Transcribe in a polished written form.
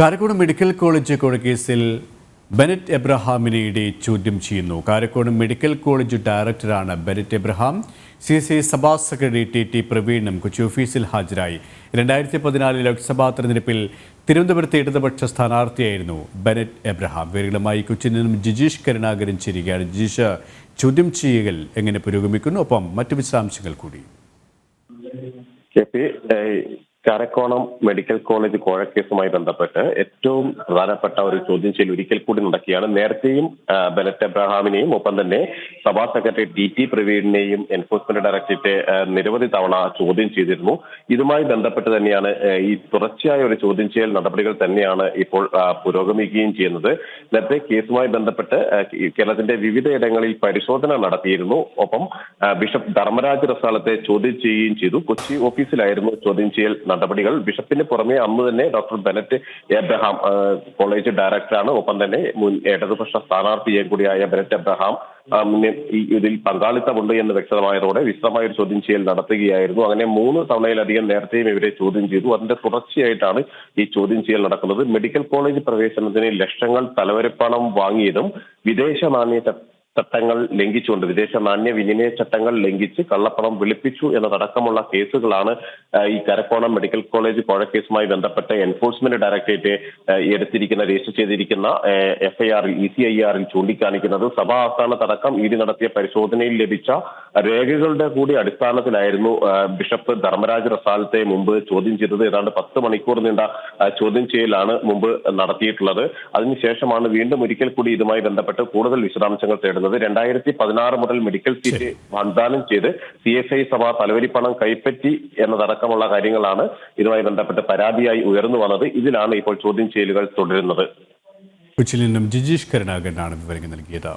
Karakode medical college കൊലക്കേസിൽ Bennett എബ്രഹാമിനെ ചോദ്യം ചെയ്യുന്നു. Karakode medical college ഡയറക്ടറാണ് ബെനറ്റ് എബ്രഹാം. CSI സഭാ സെക്രട്ടറി ടി പ്രവീണും കൊച്ചി ഓഫീസിൽ ഹാജരായി. 2014 ലോക്സഭാ തെരഞ്ഞെടുപ്പിൽ തിരുവനന്തപുരത്തെ ഇടതുപക്ഷ സ്ഥാനാർത്ഥിയായിരുന്നു ബെനറ്റ് എബ്രഹാം. വിവരങ്ങളുമായി കൊച്ചിയിൽ നിന്നും ജിജീഷ് കരുണാകരൻ ചേരുകയാണ്. ജിജീഷ്, ചോദ്യം ചെയ്യൽ എങ്ങനെ പുരോഗമിക്കുന്നു? ഒപ്പം മറ്റു വിശദാംശങ്ങൾ കൂടി. കാരക്കോണം മെഡിക്കൽ കോളേജ് കോഴക്കേസുമായി ബന്ധപ്പെട്ട് ഏറ്റവും പ്രധാനപ്പെട്ട ഒരു ചോദ്യം ചെയ്യൽ ഒരിക്കൽ കൂടി നടക്കുകയാണ്. നേരത്തെയും ബെനറ്റ് എബ്രഹാമിനെയും ഒപ്പം തന്നെ സഭാ സെക്രട്ടറി ടി പ്രവീണിനെയും എൻഫോഴ്സ്മെന്റ് ഡയറക്ടറേറ്റ് നിരവധി തവണ ചോദ്യം ചെയ്തിരുന്നു. ഇതുമായി ബന്ധപ്പെട്ട് തന്നെയാണ് ഈ തുടർച്ചയായ ഒരു ചോദ്യം ചെയ്യൽ നടപടികൾ തന്നെയാണ് ഇപ്പോൾ പുരോഗമിക്കുകയും ചെയ്യുന്നത്. നേരത്തെ കേസുമായി ബന്ധപ്പെട്ട് കേരളത്തിന്റെ വിവിധയിടങ്ങളിൽ പരിശോധന നടത്തിയിരുന്നു. ഒപ്പം ബിഷപ്പ് ധർമ്മരാജ് റസാലത്തെ ചോദ്യം ചെയ്യുകയും ചെയ്തു. കൊച്ചി ഓഫീസിലായിരുന്നു ചോദ്യം ചെയ്യൽ നടപടികൾ. ബിഷപ്പിന് പുറമെ അന്ന് തന്നെ ഡോക്ടർ ബെനറ്റ് എബ്രഹാം കോളേജ് ഡയറക്ടറാണ്. ഒപ്പം തന്നെ മുൻ ഇടതുപക്ഷ സ്ഥാനാർത്ഥിയെ കൂടിയായ ബെനറ്റ് എബ്രഹാം ഇതിൽ പങ്കാളിത്തമുണ്ട് എന്ന് വ്യക്തമായതോടെ വിശദമായ ഒരു ചോദ്യം ചെയ്യൽ നടത്തുകയായിരുന്നു. അങ്ങനെ 3 തവണയിലധികം നേരത്തെയും ഇവരെ ചോദ്യം ചെയ്തു. അതിന്റെ തുടർച്ചയായിട്ടാണ് ഈ ചോദ്യം ചെയ്യൽ നടക്കുന്നത്. മെഡിക്കൽ കോളേജ് പ്രവേശനത്തിന് ലക്ഷങ്ങൾ തലവരിപ്പണം വാങ്ങിയതും വിദേശ നാണ്യ ചട്ടങ്ങൾ ലംഘിച്ചുകൊണ്ട് വിദേശ നാണ്യ വിനിമയ ചട്ടങ്ങൾ ലംഘിച്ച് കള്ളപ്പണം വെളുപ്പിച്ചു എന്നതടക്കമുള്ള കേസുകളാണ് ഈ കാരക്കോണം മെഡിക്കൽ കോളേജ് കോഴക്കേസുമായി ബന്ധപ്പെട്ട് എൻഫോഴ്സ്മെന്റ് ഡയറക്ടറേറ്റ് രജിസ്റ്റർ ചെയ്തിരിക്കുന്ന FIR ECIR ചൂണ്ടിക്കാണിക്കുന്നത്. സഭാ ആസ്ഥാനത്തടക്കം ഇഡി നടത്തിയ പരിശോധനയിൽ ലഭിച്ച രേഖകളുടെ കൂടി അടിസ്ഥാനത്തിലായിരുന്നു ബിഷപ്പ് ധർമ്മരാജ് റസാലത്തെ മുമ്പ് ചോദ്യം ചെയ്തത്. ഏതാണ്ട് 10 മണിക്കൂർ നീണ്ട ചോദ്യം ചെയ്യലാണ് മുമ്പ് നടത്തിയിട്ടുള്ളത്. അതിനുശേഷമാണ് വീണ്ടും ഒരിക്കൽ കൂടി ഇതുമായി ബന്ധപ്പെട്ട് കൂടുതൽ വിശദാംശങ്ങൾ തേടുന്നത്. 2016 മുതൽ മെഡിക്കൽ സീറ്റ് വാഗ്ദാനം ചെയ്ത് CSI സഭ തലവരിപ്പണം കൈപ്പറ്റി എന്നതടക്കമുള്ള കാര്യങ്ങളാണ് ഇതുമായി ബന്ധപ്പെട്ട് പരാതിയായി ഉയർന്നു വന്നത്. ഇതിലാണ് ഇപ്പോൾ ചോദ്യം ചെയ്യലുകൾ തുടരുന്നത്. കൊച്ചിയിൽ നിന്നും ജിജീഷ് കരുണാകരനാണ് വിവരങ്ങൾ നൽകിയത്.